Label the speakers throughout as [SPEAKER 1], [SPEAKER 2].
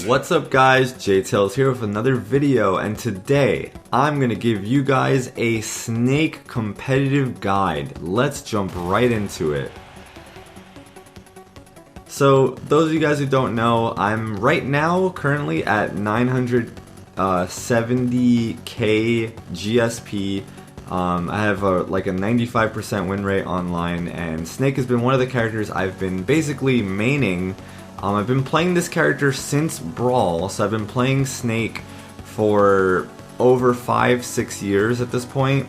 [SPEAKER 1] What's up guys, JTails here with another video, and today I'm going to give you guys a snake competitive guide. Let's jump right into it. So those of you guys who don't know, I'm right now currently at 970k GSP. I have like a 95% win rate online, and Snake has been one of the characters I've been basically maining. I've been playing this character since Brawl, so I've been playing Snake for over 5-6 years at this point.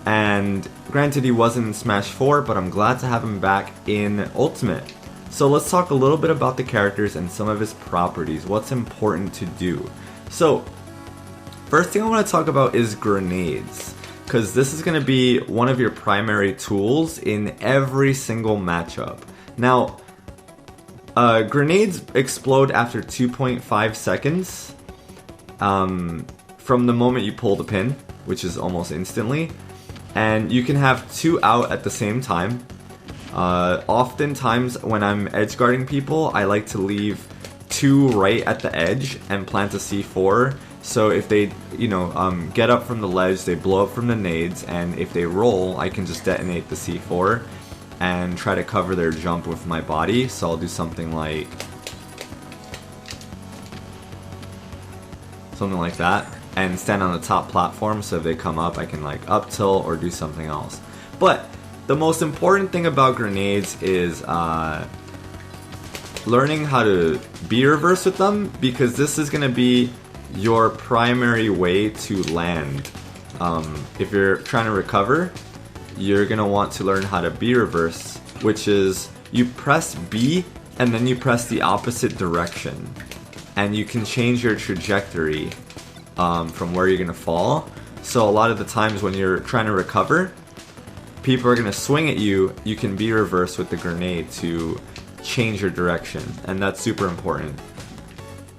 [SPEAKER 1] And granted, he wasn't in Smash 4, but I'm glad to have him back in Ultimate. So let's talk a little bit about the characters and some of his properties, what's important to do. So first thing I want to talk about is grenades, because this is going to be one of your primary tools in every single matchup. Now, grenades explode after 2.5 seconds from the moment you pull the pin, which is almost instantly. And you can have 2 out at the same time. Oftentimes when I'm edge guarding people, I like to leave 2 right at the edge and plant a C4. So if they, get up from the ledge, they blow up from the nades, and if they roll, I can just detonate the C4 and try to cover their jump with my body. So I'll do something like that and stand on the top platform, so if they come up I can like up tilt or do something else. But the most important thing about grenades is learning how to B reverse with them, because this is going to be your primary way to land. If you're trying to recover, you're going to want to learn how to B reverse, which is you press B and then you press the opposite direction, and you can change your trajectory from where you're going to fall. So a lot of the times when you're trying to recover, people are going to swing at you, you can B reverse with the grenade to change your direction, and that's super important.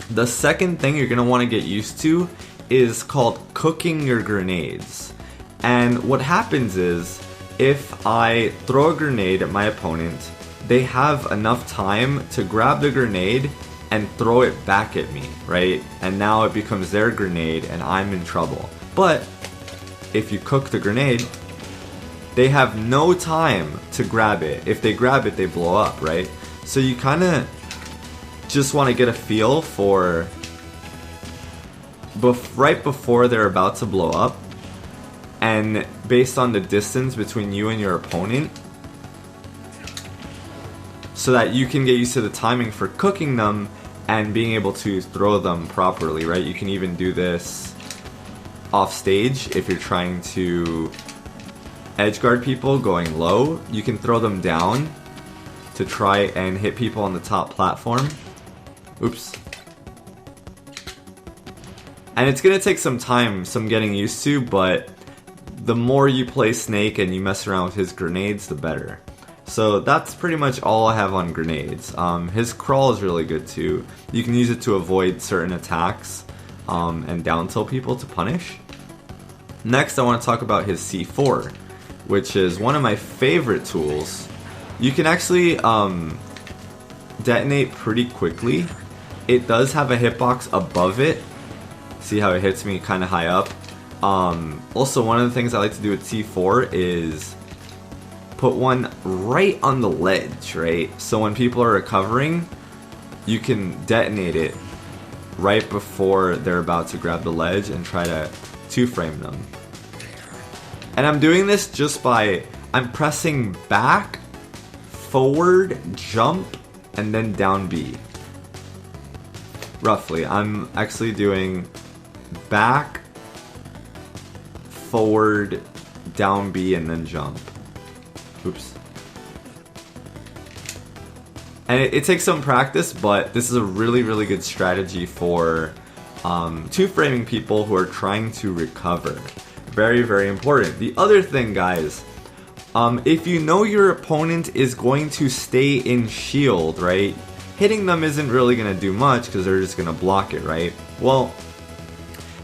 [SPEAKER 1] The second thing you're going to want to get used to is called cooking your grenades. And what happens is, if I throw a grenade at my opponent, they have enough time to grab the grenade and throw it back at me, right? And now it becomes their grenade and I'm in trouble. But if you cook the grenade, they have no time to grab it. If they grab it, they blow up, right? So you kind of just want to get a feel for right before they're about to blow up, and based on the distance between you and your opponent, so that you can get used to the timing for cooking them and being able to throw them properly, right? You can even do this off stage if you're trying to edge guard people going low. You can throw them down to try and hit people on the top platform. Oops. And it's gonna take some time, some getting used to, but the more you play Snake and you mess around with his grenades, the better. So that's pretty much all I have on grenades. His crawl is really good too. You can use it to avoid certain attacks and down tilt people to punish. Next, I want to talk about his C4, which is one of my favorite tools. You can actually detonate pretty quickly. It does have a hitbox above it. See how it hits me kind of high up? Also, one of the things I like to do with C4 is put one right on the ledge, right? So when people are recovering, you can detonate it right before they're about to grab the ledge and try to two-frame them. And I'm doing this just by, I'm pressing back, forward, jump, and then down B. Roughly, I'm actually doing back, forward, down B, and then jump. Oops. And it takes some practice, but this is a really, really good strategy for two-framing people who are trying to recover. Very, very important. The other thing, guys, if you know your opponent is going to stay in shield, right? Hitting them isn't really going to do much because they're just going to block it, right? Well,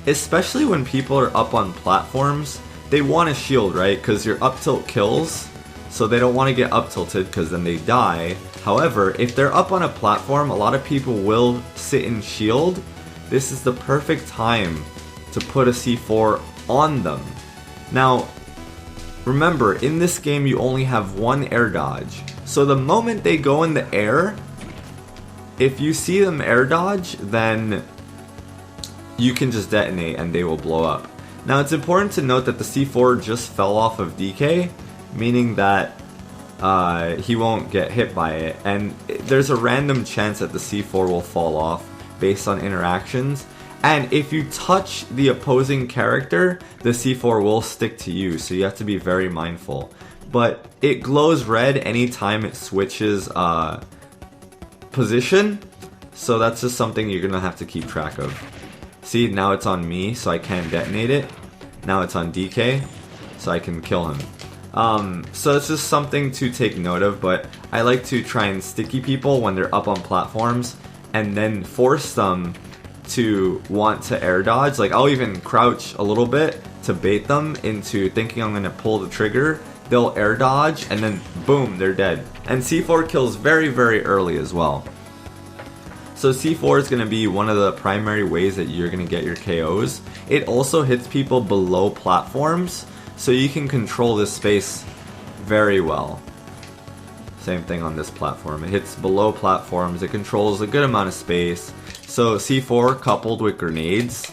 [SPEAKER 1] especially when people are up on platforms, they want a shield, right? Because your up tilt kills. so they don't want to get up tilted because then they die. However, if they're up on a platform, a lot of people will sit and shield. This is the perfect time to put a C4 on them. Now, remember, in this game you only have one air dodge. So the moment they go in the air, if you see them air dodge, then you can just detonate and they will blow up. Now it's important to note that the C4 just fell off of DK, meaning that he won't get hit by it. And there's a random chance that the C4 will fall off based on interactions. And if you touch the opposing character, the C4 will stick to you, so you have to be very mindful. But it glows red anytime it switches position, so that's just something you're gonna have to keep track of. See, now it's on me, so I can't detonate it. Now it's on DK, so I can kill him. So it's just something to take note of, but I like to try and sticky people when they're up on platforms, and then force them to want to air dodge. Like, I'll even crouch a little bit to bait them into thinking I'm gonna pull the trigger. They'll air dodge, and then boom, they're dead. And C4 kills very, very early as well. So C4 is going to be one of the primary ways that you're going to get your KOs. It also hits people below platforms, so you can control this space very well. Same thing on this platform. It hits below platforms, it controls a good amount of space. So C4 coupled with grenades,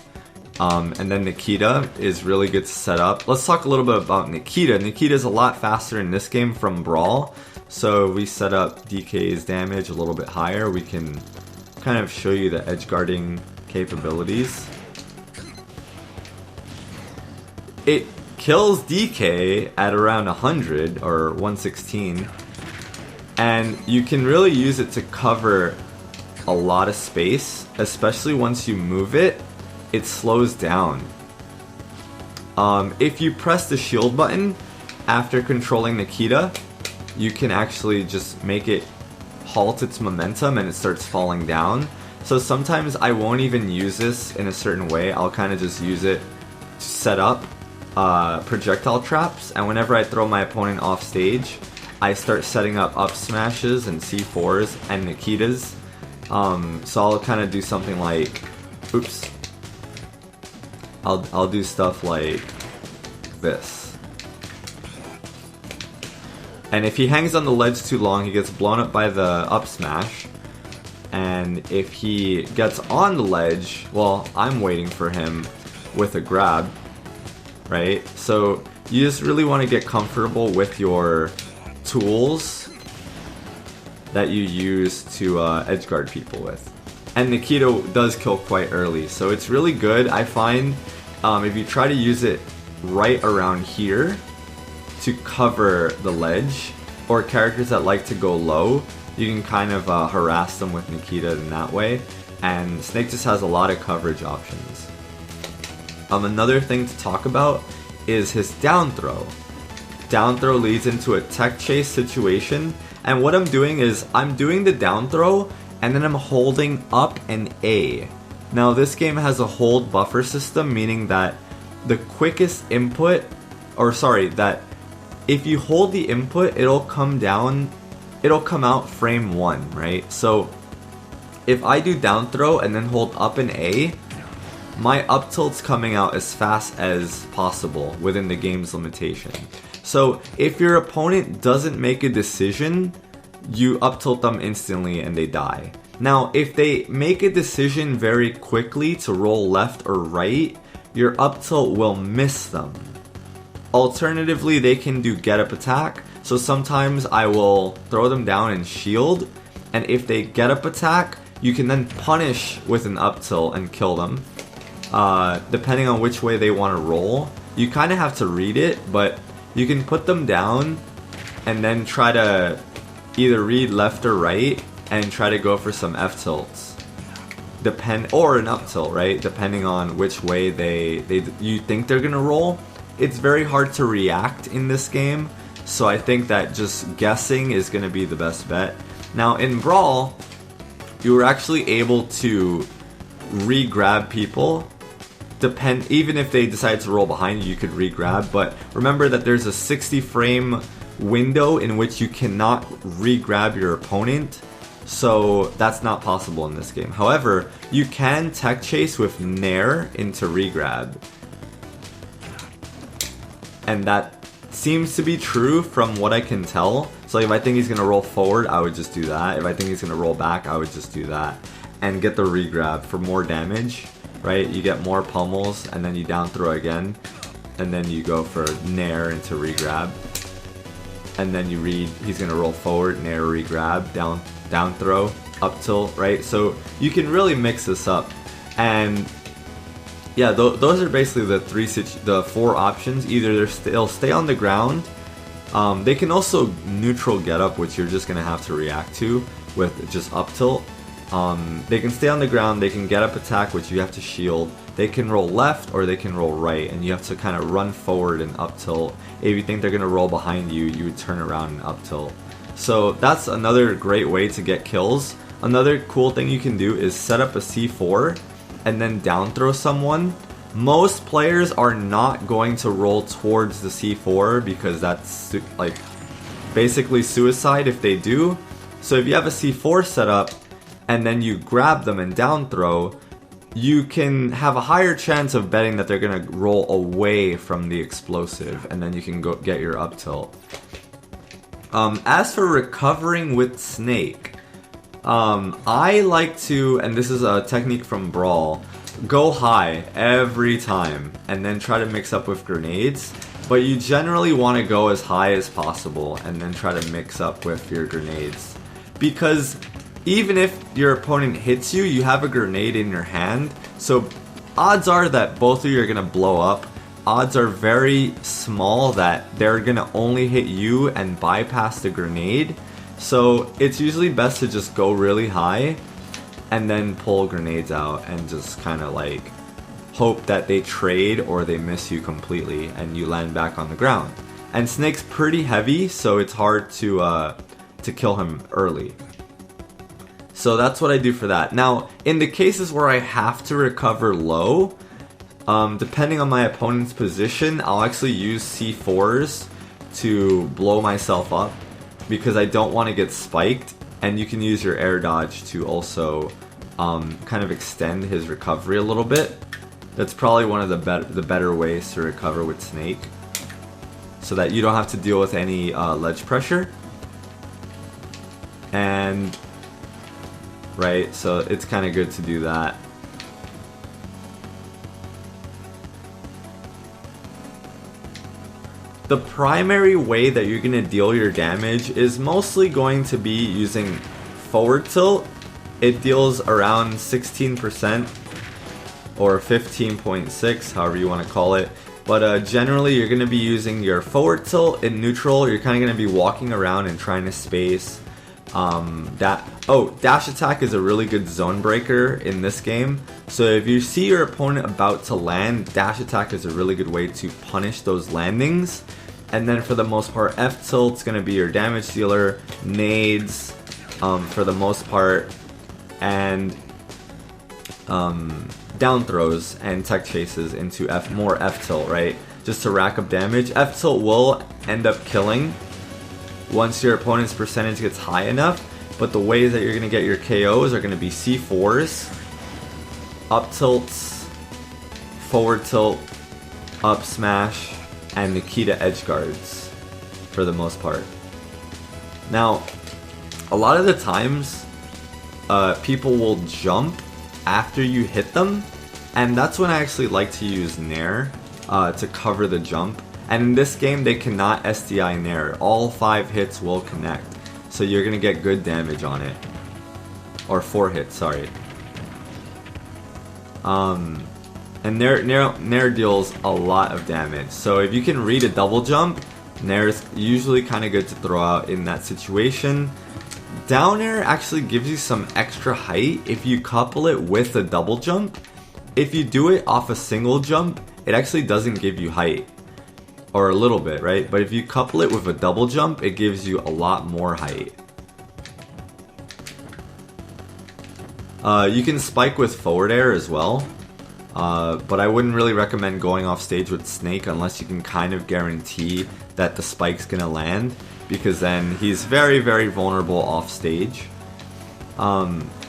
[SPEAKER 1] and then Nikita is really good to set up. Let's talk a little bit about Nikita. Nikita is a lot faster in this game from Brawl. So we set up DK's damage a little bit higher. We can kind of show you the edge guarding capabilities. It kills DK at around 100 or 116, and you can really use it to cover a lot of space, especially once you move it. It slows down. If you press the shield button after controlling Nikita, you can actually just make it halt its momentum and it starts falling down. So sometimes I won't even use this in a certain way. I'll kind of just use it to set up projectile traps, and whenever I throw my opponent off stage, I start setting up smashes and C4s and Nikitas. So I'll kind of do something like, oops, I'll do stuff like this. And if he hangs on the ledge too long, he gets blown up by the up smash. And if he gets on the ledge, well, I'm waiting for him with a grab, right? So you just really want to get comfortable with your tools that you use to edgeguard people with. And Nikita does kill quite early, so it's really good. I find if you try to use it right around here to cover the ledge, or characters that like to go low, you can kind of harass them with Nikita in that way. And Snake just has a lot of coverage options. Another thing to talk about is his down throw. Down throw leads into a tech chase situation, and what I'm doing is I'm doing the down throw and then I'm holding up an A. Now this game has a hold buffer system, meaning that the quickest input, or sorry, that if you hold the input, it'll come out frame 1, right? So if I do down throw and then hold up an A, my up tilt's coming out as fast as possible within the game's limitation. So if your opponent doesn't make a decision, you up tilt them instantly and they die. Now if they make a decision very quickly to roll left or right, your up tilt will miss them. Alternatively, they can do get up attack. So sometimes I will throw them down and shield, and if they get up attack, you can then punish with an up tilt and kill them. Depending on which way they want to roll, you kind of have to read it, but you can put them down and then try to either read left or right and try to go for some F tilts. Or an up tilt, right? Depending on which way you think they're gonna roll. It's very hard to react in this game, so I think that just guessing is gonna be the best bet. Now in Brawl, you were actually able to re-grab people. Even if they decide to roll behind you, you could re-grab, but remember that there's a 60 frame window in which you cannot re-grab your opponent, so that's not possible in this game. However, you can tech chase with Nair into re-grab. And that seems to be true from what I can tell. So if I think he's going to roll forward, I would just do that. If I think he's going to roll back, I would just do that. And get the re-grab for more damage, right? You get more pummels, and then you down throw again. And then you go for Nair into re-grab. And then you read, he's going to roll forward, Nair re-grab, down throw, up tilt, right? So you can really mix this up. And yeah, those are basically the four options. Either they'll stay on the ground. They can also neutral get up, which you're just going to have to react to with just up tilt. They can stay on the ground, they can get up attack, which you have to shield. They can roll left or they can roll right, and you have to kind of run forward and up tilt. If you think they're going to roll behind you, you would turn around and up tilt. So that's another great way to get kills. Another cool thing you can do is set up a C4 and then down throw someone. Most players are not going to roll towards the C4 because that's like basically suicide if they do. So if you have a C4 set up and then you grab them and down throw, you can have a higher chance of betting that they're going to roll away from the explosive, and then you can go get your up tilt. As for recovering with Snake, I like to, and this is a technique from Brawl, go high every time and then try to mix up with grenades, but you generally want to go as high as possible and then try to mix up with your grenades, because even if your opponent hits you, you have a grenade in your hand, so odds are that both of you are going to blow up. Odds are very small that they're going to only hit you and bypass the grenade, so it's usually best to just go really high and then pull grenades out and just kind of like hope that they trade or they miss you completely and you land back on the ground. And Snake's pretty heavy, so it's hard to kill him early. So that's what I do for that. Now, in the cases where I have to recover low, depending on my opponent's position, I'll actually use C4s to blow myself up because I don't want to get spiked. And you can use your air dodge to also kind of extend his recovery a little bit. That's probably one of the better ways to recover with Snake, so that you don't have to deal with any ledge pressure. And right, so it's kind of good to do that. The primary way that you're going to deal your damage is mostly going to be using forward tilt. It deals around 16% or 15.6, however you want to call it. But generally you're going to be using your forward tilt in neutral. You're kind of going to be walking around and trying to space. Dash attack is a really good zone breaker in this game. So if you see your opponent about to land, dash attack is a really good way to punish those landings. And then for the most part, F tilt's gonna be your damage dealer, nades, for the most part, and down throws and tech chases into more F tilt, right? Just to rack up damage. F tilt will end up killing once your opponent's percentage gets high enough, but the ways that you're going to get your KOs are going to be C4s, up tilts, forward tilt, up smash, and Nikita edge guards for the most part. Now, a lot of the times, people will jump after you hit them, and that's when I actually like to use Nair to cover the jump. And in this game, they cannot SDI Nair. All 5 hits will connect. So you're going to get good damage on it. Or 4 hits, sorry. And Nair deals a lot of damage. So if you can read a double jump, Nair is usually kind of good to throw out in that situation. Down air actually gives you some extra height if you couple it with a double jump. If you do it off a single jump, it actually doesn't give you height. Or a little bit, right? But if you couple it with a double jump, it gives you a lot more height. You can spike with forward air as well. But I wouldn't really recommend going off stage with Snake unless you can kind of guarantee that the spike's gonna land, because then he's very, very vulnerable off stage.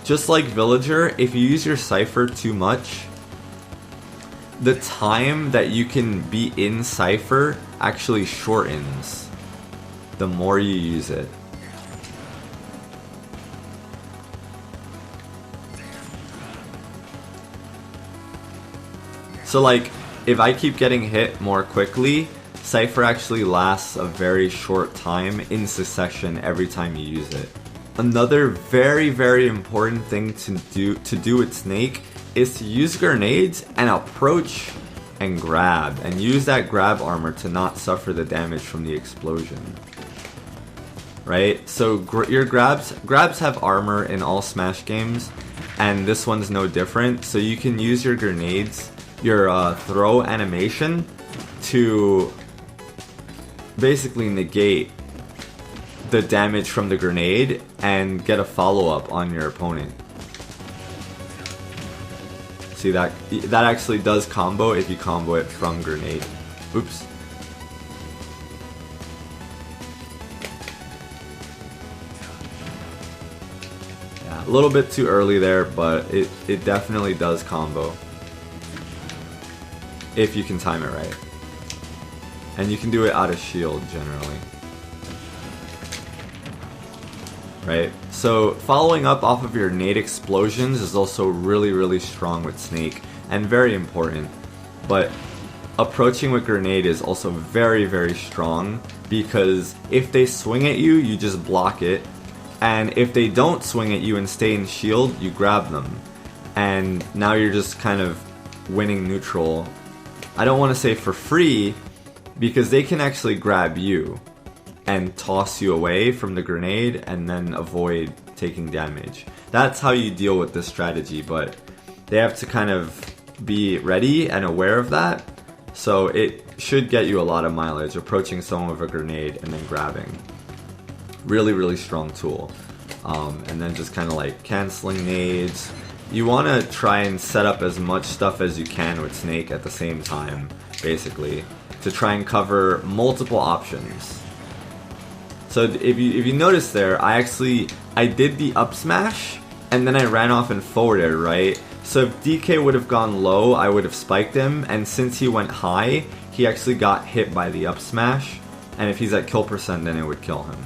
[SPEAKER 1] Just like Villager, if you use your Cypher too much, the time that you can be in Cypher actually shortens the more you use it. So like, if I keep getting hit more quickly, Cypher actually lasts a very short time in succession every time you use it. Another very, very important thing to do with Snake is to use grenades and approach and grab, and use that grab armor to not suffer the damage from the explosion. Right? So your grabs have armor in all Smash games, and this one's no different. So you can use your grenades, your throw animation, to basically negate the damage from the grenade and get a follow-up on your opponent. See, that actually does combo if you combo it from grenade. Oops. Yeah, a little bit too early there, but it definitely does combo. If you can time it right. And you can do it out of shield generally. Right? So following up off of your nade explosions is also really, really strong with Snake and very important. But approaching with grenade is also very, very strong, because if they swing at you, you just block it. And if they don't swing at you and stay in shield, you grab them. And now you're just kind of winning neutral. I don't want to say for free, because they can actually grab you and toss you away from the grenade and then avoid taking damage. That's how you deal with this strategy, but they have to kind of be ready and aware of that. So it should get you a lot of mileage, approaching someone with a grenade and then grabbing. Really, really strong tool. And then just kind of like canceling nades. You want to try and set up as much stuff as you can with Snake at the same time, basically, to try and cover multiple options. So if you notice there, I did the up smash, and then I ran off and forwarded, right? So if DK would have gone low, I would have spiked him, and since he went high, he actually got hit by the up smash, and if he's at kill percent, then it would kill him.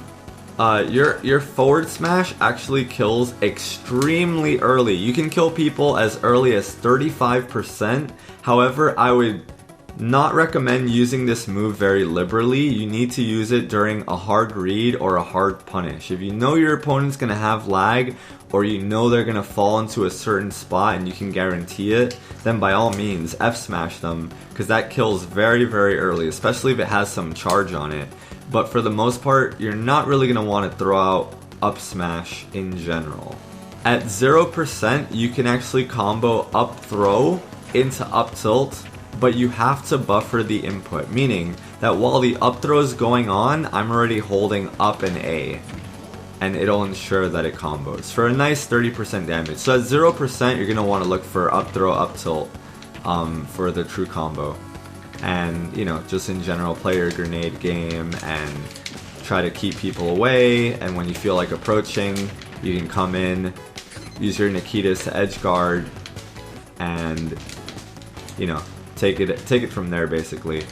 [SPEAKER 1] Your forward smash actually kills extremely early. You can kill people as early as 35%. However, I would not recommend using this move very liberally. You need to use it during a hard read or a hard punish. If you know your opponent's going to have lag, or you know they're going to fall into a certain spot and you can guarantee it, then by all means F smash them, because that kills very, very early, especially if it has some charge on it. But for the most part, you're not really going to want to throw out up smash in general. At 0%, you can actually combo up throw into up tilt, but you have to buffer the input, meaning that while the up throw is going on, I'm already holding up and A, and it'll ensure that it combos for a nice 30% damage. So at 0%, you're going to want to look for up throw, up tilt for the true combo. And, you know, just in general, play your grenade game and try to keep people away, and when you feel like approaching, you can come in, use your Nikitas to edge guard, and, you know, take it from there, basically.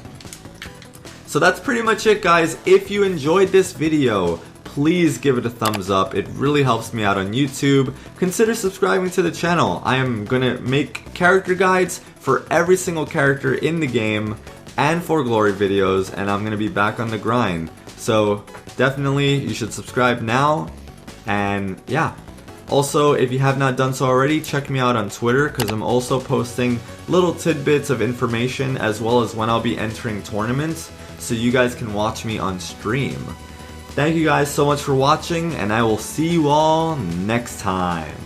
[SPEAKER 1] So that's pretty much it, guys. If you enjoyed this video, please give it a thumbs up. It really helps me out on YouTube. Consider subscribing to the channel. I am gonna make character guides for every single character in the game and for glory videos, and I'm gonna be back on the grind. So definitely you should subscribe now, and yeah. Also, if you have not done so already, check me out on Twitter, because I'm also posting little tidbits of information as well as when I'll be entering tournaments, so you guys can watch me on stream. Thank you guys so much for watching, and I will see you all next time.